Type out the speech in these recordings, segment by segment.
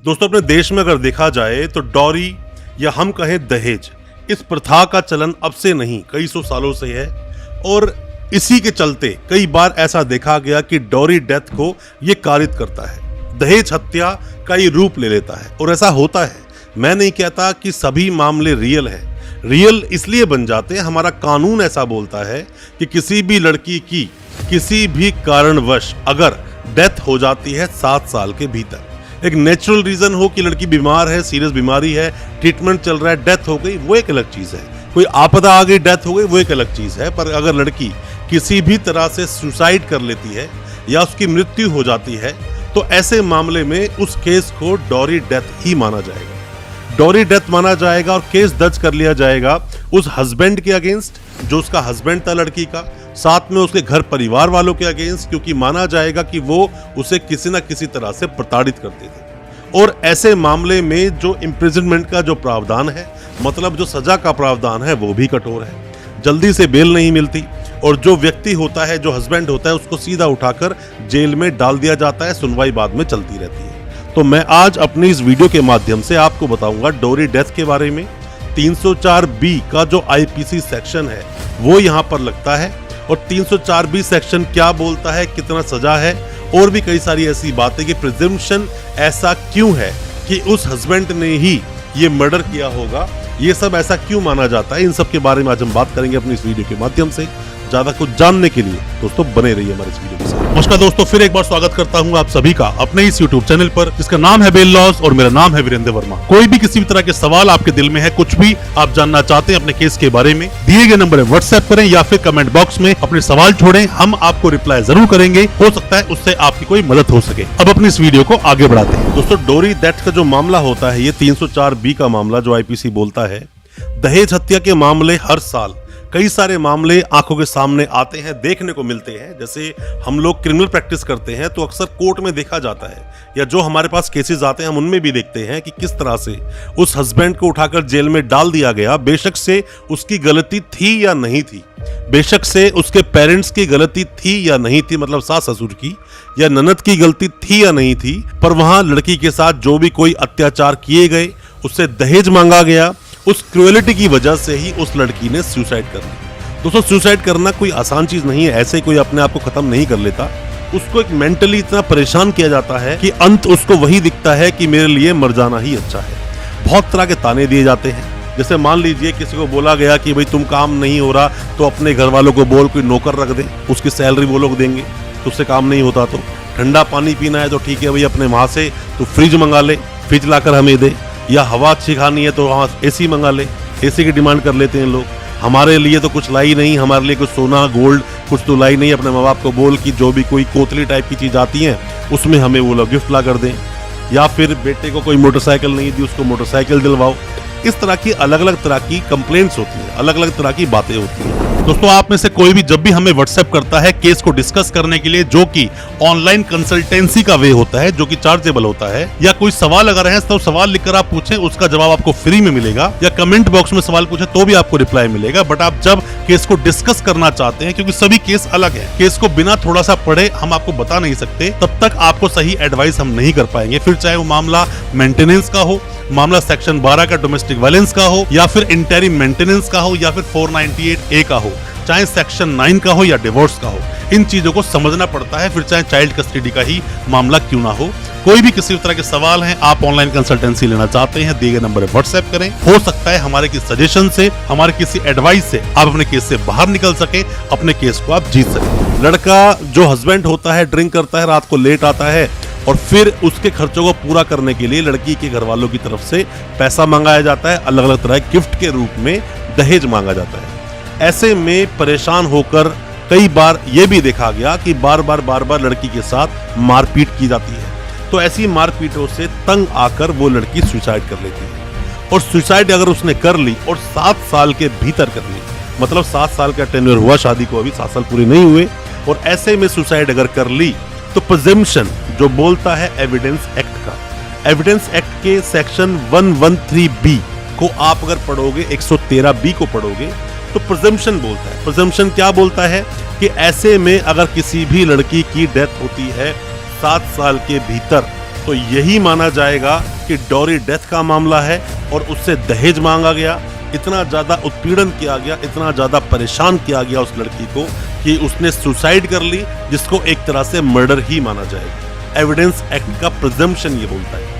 दोस्तों, अपने देश में अगर देखा जाए तो डॉरी या हम कहें दहेज, इस प्रथा का चलन अब से नहीं कई सौ सालों से है। और इसी के चलते कई बार ऐसा देखा गया कि डॉरी डेथ को ये कारित करता है, दहेज हत्या का ये रूप ले लेता है। और ऐसा होता है। मैं नहीं कहता कि सभी मामले रियल है, रियल इसलिए बन जाते हैं, हमारा कानून ऐसा बोलता है कि किसी भी लड़की की किसी भी कारणवश अगर डेथ हो जाती है 7 साल के भीतर, एक नेचुरल रीजन हो कि लड़की बीमार है, सीरियस बीमारी है, ट्रीटमेंट चल रहा है, डेथ हो गई, वो एक अलग चीज है। कोई आपदा आ गई, डेथ हो गई, वो एक अलग चीज है। पर अगर लड़की किसी भी तरह से सुसाइड कर लेती है या उसकी मृत्यु हो जाती है तो ऐसे मामले में उस केस को डॉरी डेथ ही माना जाएगा। डॉरी डेथ माना जाएगा और केस दर्ज कर लिया जाएगा उस हस्बैंड के अगेंस्ट, जो उसका हस्बैंड था लड़की का, साथ में उसके घर परिवार वालों के अगेंस्ट, क्योंकि माना जाएगा कि वो उसे किसी न किसी तरह से प्रताड़ित करते थे। और ऐसे मामले में जो इम्प्रिजनमेंट का जो प्रावधान है, मतलब जो सजा का प्रावधान है, वो भी कठोर है। जल्दी से बेल नहीं मिलती और जो व्यक्ति होता है, जो हस्बैंड होता है, उसको सीधा उठाकर जेल में डाल दिया जाता है, सुनवाई बाद में चलती रहती है। तो मैं आज अपनी इस वीडियो के माध्यम से आपको बताऊंगा डॉरी डेथ के बारे में। 304B का जो आईपीसी सेक्शन है वो यहाँ पर लगता है और 304B सेक्शन क्या बोलता है, कितना सजा है, और भी कई सारी ऐसी बातें कि प्रिजम्पशन ऐसा क्यों है कि उस हस्बैंड ने ही ये मर्डर किया होगा, ये सब ऐसा क्यों माना जाता है, इन सब के बारे में आज हम बात करेंगे अपनी इस वीडियो के माध्यम से। ज्यादा कुछ जानने के लिए दोस्तों बने रहिए हमारे इस वीडियो के साथ। नमस्कार दोस्तों, फिर एक बार स्वागत करता हूं आप सभी का अपने इस YouTube चैनल पर जिसका नाम है बेल लॉज और मेरा नाम है वीरेंद्र वर्मा। कोई भी किसी भी तरह के सवाल आपके दिल में है, कुछ भी आप जानना चाहते हैं अपने केस के बारे में, दिए गए नंबर पर व्हाट्सएप करें या फिर कमेंट बॉक्स में अपने सवाल छोड़ें, हम आपको रिप्लाई जरूर करेंगे। हो सकता है उससे आपकी कोई मदद हो सके। अब अपनी इस वीडियो को आगे बढ़ाते हैं। दोस्तों, डॉरी डेथ का जो मामला होता है, ये 304B का मामला जो आईपीसी बोलता है, दहेज हत्या के मामले हर साल कई सारे मामले आंखों के सामने आते हैं, देखने को मिलते हैं। जैसे हम लोग क्रिमिनल प्रैक्टिस करते हैं तो अक्सर कोर्ट में देखा जाता है, या जो हमारे पास केसेस आते हैं हम उनमें भी देखते हैं कि किस तरह से उस हस्बैंड को उठाकर जेल में डाल दिया गया। बेशक से उसकी गलती थी या नहीं थी, बेशक से उसके पेरेंट्स की गलती थी या नहीं थी, मतलब सास ससुर की या ननद की गलती थी या नहीं थी, पर वहां लड़की के साथ जो भी कोई अत्याचार किए गए, उससे दहेज मांगा गया, उस क्रूएलिटी की वजह से ही उस लड़की ने सुसाइड कर ली। दोस्तों, सुसाइड करना कोई आसान चीज नहीं है, ऐसे कोई अपने आप को खत्म नहीं कर लेता। उसको एक मेंटली इतना परेशान किया जाता है कि अंत उसको वही दिखता है कि मेरे लिए मर जाना ही अच्छा है। बहुत तरह के ताने दिए जाते हैं। जैसे मान लीजिए किसी को बोला गया कि भाई तुम काम नहीं हो रहा तो अपने घर वालों को बोल कोई नौकर रख दे, उसकी सैलरी वो लोग देंगे, तो उससे काम नहीं होता। तो ठंडा पानी पीना है तो ठीक है भाई, अपने वहां से तो फ्रिज मंगा ले, फ्रिज लाकर हमें दे, या हवा अच्छी खानी है तो वहाँ एसी मंगा ले, एसी की डिमांड कर लेते हैं लोग। हमारे लिए तो कुछ लाई नहीं, हमारे लिए कुछ सोना गोल्ड कुछ तो लाई नहीं, अपने माँ बाप को बोल कि जो भी कोई कोतली टाइप की चीज आती है उसमें हमें वो लोग गिफ्ट ला कर दें। या फिर बेटे को कोई मोटरसाइकिल नहीं दी, उसको मोटरसाइकिल दिलवाओ। इस तरह की अलग अलग तरह की कंप्लेंट्स होती हैं, अलग अलग तरह की बातें होती हैं। दोस्तों, आप में से कोई भी जब भी हमें व्हाट्सएप करता है केस को डिस्कस करने के लिए, जो कि ऑनलाइन कंसल्टेंसी का वे होता है, जो कि चार्जेबल होता है, या कोई सवाल अगर है तो सवाल लिखकर आप पूछें, उसका जवाब आपको फ्री में मिलेगा, या कमेंट बॉक्स में सवाल पूछें तो भी आपको रिप्लाई मिलेगा। बट आप जब केस को डिस्कस करना चाहते हैं, क्योंकि सभी केस अलग है, केस को बिना थोड़ा सा पढ़े हम आपको बता नहीं सकते, तब तक आपको सही एडवाइस हम नहीं कर पाएंगे। फिर चाहे वो मामला मेंटेनेंस का हो, मामला सेक्शन 12 का डोमेस्टिक वायलेंस का हो, या फिर इंटरिम मेंटेनेंस का हो, या फिर 498A का हो, चाहे सेक्शन 9 का हो या डिवोर्स का हो, इन चीजों को समझना पड़ता है। फिर चाहे चाइल्ड कस्टडी का ही मामला क्यों ना हो, कोई भी किसी तरह के सवाल हैं, आप ऑनलाइन कंसल्टेंसी लेना चाहते हैं, दिए गए नंबर पर व्हाट्सएप करें। हो सकता है हमारे किसी सजेशन से, हमारे किसी एडवाइस से आप अपने केस से बाहर निकल सके, अपने केस को आप जीत सके। लड़का जो हस्बैंड होता है ड्रिंक करता है, रात को लेट आता है और फिर उसके खर्चों को पूरा करने के लिए लड़की के घर वालों की तरफ से पैसा मंगाया जाता है, अलग अलग तरह के गिफ्ट के रूप में दहेज मांगा जाता है। ऐसे में परेशान होकर कई बार यह भी देखा गया कि बार बार लड़की के साथ मारपीट की जाती है। तो ऐसी मारपीटों से तंग आकर वो लड़की सुसाइड कर लेती है। और सुसाइड अगर उसने कर ली और 7 साल के भीतर कर ली, मतलब 7 साल का टेन्योर हुआ शादी को, अभी 7 साल पूरे नहीं हुए, और ऐसे में सुसाइड अगर कर ली तो प्रिजम्पशन जो बोलता है एविडेंस एक्ट का, एविडेंस एक्ट के सेक्शन 113B को आप अगर पढ़ोगे, 113B को पढ़ोगे तो प्रिजम्पशन बोलता है। प्रिजम्पशन क्या बोलता है कि ऐसे में अगर किसी भी लड़की की डेथ होती है 7 साल के भीतर, तो यही माना जाएगा कि डॉरी डेथ का मामला है और उससे दहेज मांगा गया, इतना ज्यादा उत्पीड़न किया गया, इतना ज्यादा परेशान किया गया उस लड़की को कि उसने सुसाइड कर ली, जिसको एक तरह से मर्डर ही माना जाएगा। एविडेंस एक्ट का प्रिजम्पशन ये बोलता है।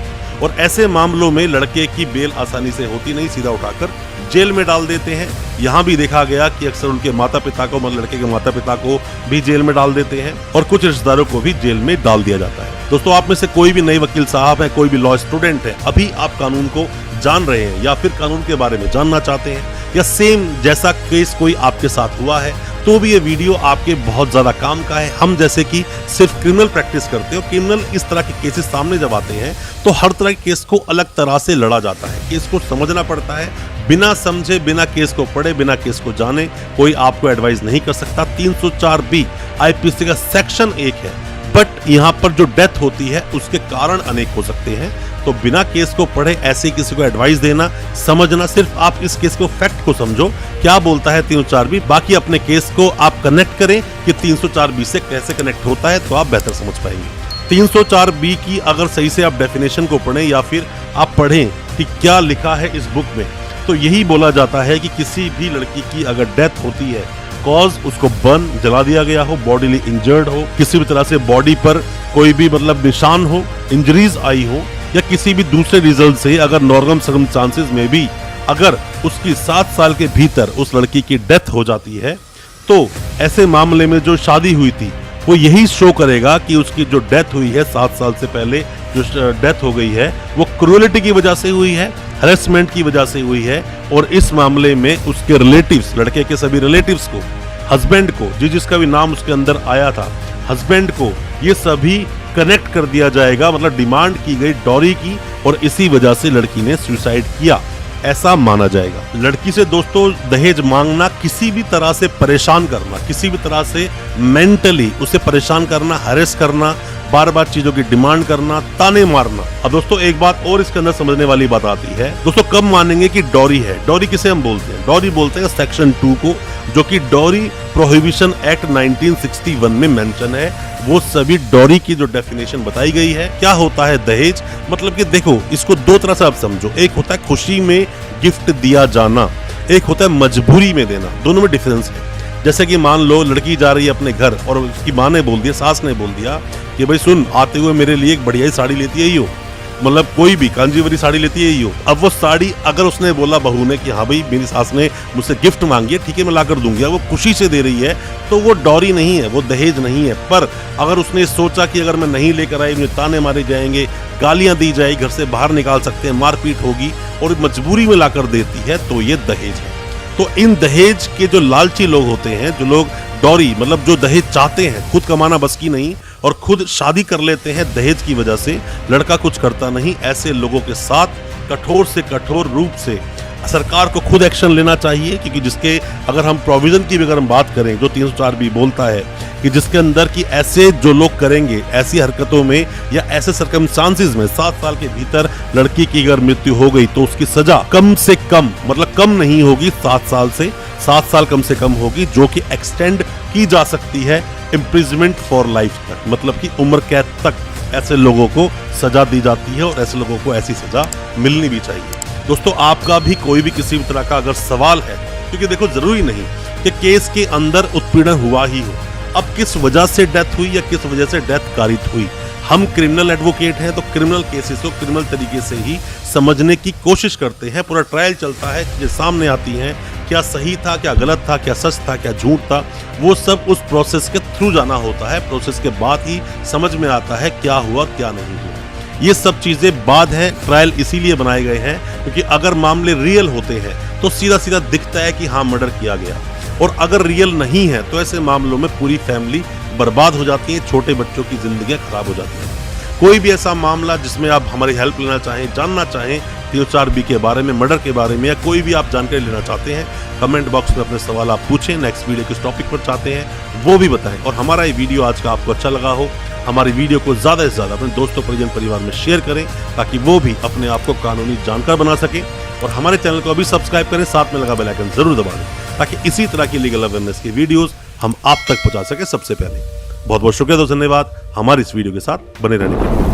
और ऐसे मामलों में लड़के की बेल आसानी से होती नहीं, सीधा उठाकर जेल में डाल देते हैं। यहाँ भी देखा गया कि अक्सर उनके माता पिता को, मतलब लड़के के माता पिता को भी जेल में डाल देते हैं और कुछ रिश्तेदारों को भी जेल में डाल दिया जाता है। दोस्तों, आप में से कोई भी नए वकील साहब है, कोई भी लॉ स्टूडेंट है, अभी आप कानून को जान रहे हैं या फिर कानून के बारे में जानना चाहते हैं या सेम जैसा केस कोई आपके साथ हुआ है, तो भी ये वीडियो आपके बहुत ज्यादा काम का है। हम जैसे कि सिर्फ क्रिमिनल प्रैक्टिस करते हो, क्रिमिनल इस तरह के केसेस सामने जब आते हैं तो हर तरह के केस को अलग तरह से लड़ा जाता है। केस को समझना पड़ता है, बिना समझे, बिना केस को पढ़े, बिना केस को जाने कोई आपको एडवाइस नहीं कर सकता। 304B आईपीसी का सेक्शन 1 है, बट यहाँ पर जो डेथ होती है उसके कारण अनेक हो सकते हैं। तो बिना केस को पढ़े ऐसे किसी को एडवाइस देना, समझना, सिर्फ आप इस केस को फैक्ट को समझो, क्या बोलता है 304B, बाकी अपने केस को आप कनेक्ट करें कि 304B से कैसे कनेक्ट होता है, तो आप बेहतर समझ पाएंगे। 304B की अगर सही से आप डेफिनेशन को पढ़ें या फिर आप पढ़ें कि क्या लिखा है इस बुक में, तो यही बोला जाता है कि किसी भी लड़की की अगर डेथ होती है, कॉज उसको बर्न, जला दिया गया हो, बॉडीली इंजर्ड हो, किसी भी तरह से बॉडी पर कोई भी मतलब निशान हो, इंजरीज आई हो, या किसी भी दूसरे रिजल्ट से अगर नॉर्मल सर्कमस्टांसेस में भी अगर उसकी 7 साल के भीतर उस लड़की की डेथ हो जाती है, तो ऐसे मामले में जो शादी हुई थी वो यही शो करेगा कि उसकी जो डेथ हुई है 7 साल से पहले जो डेथ हो गई है वो क्रूरलिटी की वजह से हुई है, हैरेसमेंट की वजह से हुई है। और इस मामले में उसके रिलेटिव्स, लड़के के सभी रिलेटिव्स को, हस्बैंड को, जिसका भी नाम उसके अंदर आया था, हस्बैंड को, ये सभी कनेक्ट कर दिया जाएगा, मतलब डिमांड की गई डॉरी की, और इसी वजह से लड़की ने सुसाइड किया, ऐसा माना जाएगा। लड़की से दोस्तों दहेज मांगना, किसी भी तरह से परेशान करना, किसी भी तरह से मेंटली उसे परेशान करना, हैरेस करना, बार बार चीजों की डिमांड करना, ताने मारना। अब दोस्तों एक बात और इसके अंदर समझने वाली बात आती है। दोस्तों कब मानेंगे कि डॉरी है? डॉरी किसे हम बोलते हैं? डॉरी बोलते हैं सेक्शन 2 को, जो कि डॉरी प्रोहिबिशन एक्ट 1961 में मेंशन है। वो सभी डॉरी की जो डेफिनेशन बताई गई है। क्या होता है दहेज? मतलब कि देखो, इसको दो तरह से आप समझो। एक होता है खुशी में गिफ्ट दिया जाना, एक होता है मजबूरी में देना। दोनों में डिफरेंस है। जैसे कि मान लो लड़की जा रही है अपने घर और उसकी माँ ने बोल दिया, सास ने बोल दिया कि भाई सुन, आते हुए मेरे लिए एक बढ़िया ही साड़ी लेती है ही हो, मतलब कोई भी कांजीवरी साड़ी लेती है ही हो। अब वो साड़ी अगर उसने बोला बहू ने कि हाँ भाई मेरी सास ने मुझसे गिफ्ट मांगी है, ठीक है मैं ला कर दूंगी, वो खुशी से दे रही है, तो वो डॉरी नहीं है, वो दहेज नहीं है। पर अगर उसने सोचा कि अगर मैं नहीं लेकर आई, मुझे ताने मारे जाएंगे, गालियां दी जाएगी, घर से बाहर निकाल सकते हैं, मारपीट होगी, और मजबूरी में लाकर देती है, तो ये दहेज है। तो इन दहेज के जो लालची लोग होते हैं, जो लोग डॉरी मतलब जो दहेज चाहते हैं, खुद कमाना बस की नहीं और खुद शादी कर लेते हैं दहेज की वजह से, लड़का कुछ करता नहीं, ऐसे लोगों के साथ कठोर से कठोर रूप से सरकार को खुद एक्शन लेना चाहिए। क्योंकि जिसके अगर हम प्रोविजन की भी अगर हम बात करें, जो 304B बोलता है कि जिसके अंदर कि ऐसे जो लोग करेंगे ऐसी हरकतों में या ऐसे सर्कमस्टांसेस में 7 साल के भीतर लड़की की अगर मृत्यु हो गई, तो उसकी सजा कम से कम, मतलब कम नहीं होगी 7 साल से, 7 साल कम से कम होगी, जो कि एक्सटेंड की जा सकती है इम्प्रिजमेंट फॉर लाइफ तक, मतलब कि उम्र कैद तक ऐसे लोगों को सजा दी जाती है और ऐसे लोगों को ऐसी सजा मिलनी भी चाहिए। दोस्तों आपका भी कोई भी किसी भी तरह का अगर सवाल है, क्योंकि देखो जरूरी नहीं कि केस के अंदर उत्पीड़न हुआ ही हो, अब किस वजह से डेथ हुई या किस वजह से डेथ कारित हुई, हम क्रिमिनल एडवोकेट हैं, तो क्रिमिनल केसेस को क्रिमिनल तरीके से ही समझने की कोशिश करते हैं। पूरा ट्रायल चलता है, चीजें सामने आती हैं, क्या सही था, क्या गलत था, क्या सच था, क्या झूठ था, वो सब उस प्रोसेस के थ्रू जाना होता है। प्रोसेस के बाद ही समझ में आता है क्या हुआ क्या नहीं हुआ। ये सब चीजें बाद है, ट्रायल इसीलिए बनाए गए हैं क्योंकि अगर मामले रियल होते हैं तो सीधा सीधा दिखता है कि हाँ मर्डर किया गया, और अगर रियल नहीं है तो ऐसे मामलों में पूरी फैमिली बर्बाद हो जाती है, छोटे बच्चों की जिंदगियां खराब हो जाती हैं। कोई भी ऐसा मामला जिसमें आप हमारी हेल्प लेना चाहें, जानना चाहें 304B के बारे में, मर्डर के बारे में, या कोई भी आप जानकारी लेना चाहते हैं, कमेंट बॉक्स में अपने सवाल आप पूछें। नेक्स्ट वीडियो किस टॉपिक पर चाहते हैं वो भी बताएं। और हमारा ये वीडियो आज का आपको अच्छा लगा हो, हमारी वीडियो को ज़्यादा से ज़्यादा अपने दोस्तों परिजन परिवार में शेयर करें, ताकि वो भी अपने आप को कानूनी जानकार बना सकें। और हमारे चैनल को अभी सब्सक्राइब करें, साथ में लगा बेल आइकन जरूर दबा दें, ताकि इसी तरह की लीगल अवेयरनेस की वीडियोस हम आप तक पहुंचा सके सबसे पहले। बहुत बहुत शुक्रिया दोस्तों, धन्यवाद हमारी इस वीडियो के साथ बने रहने के लिए।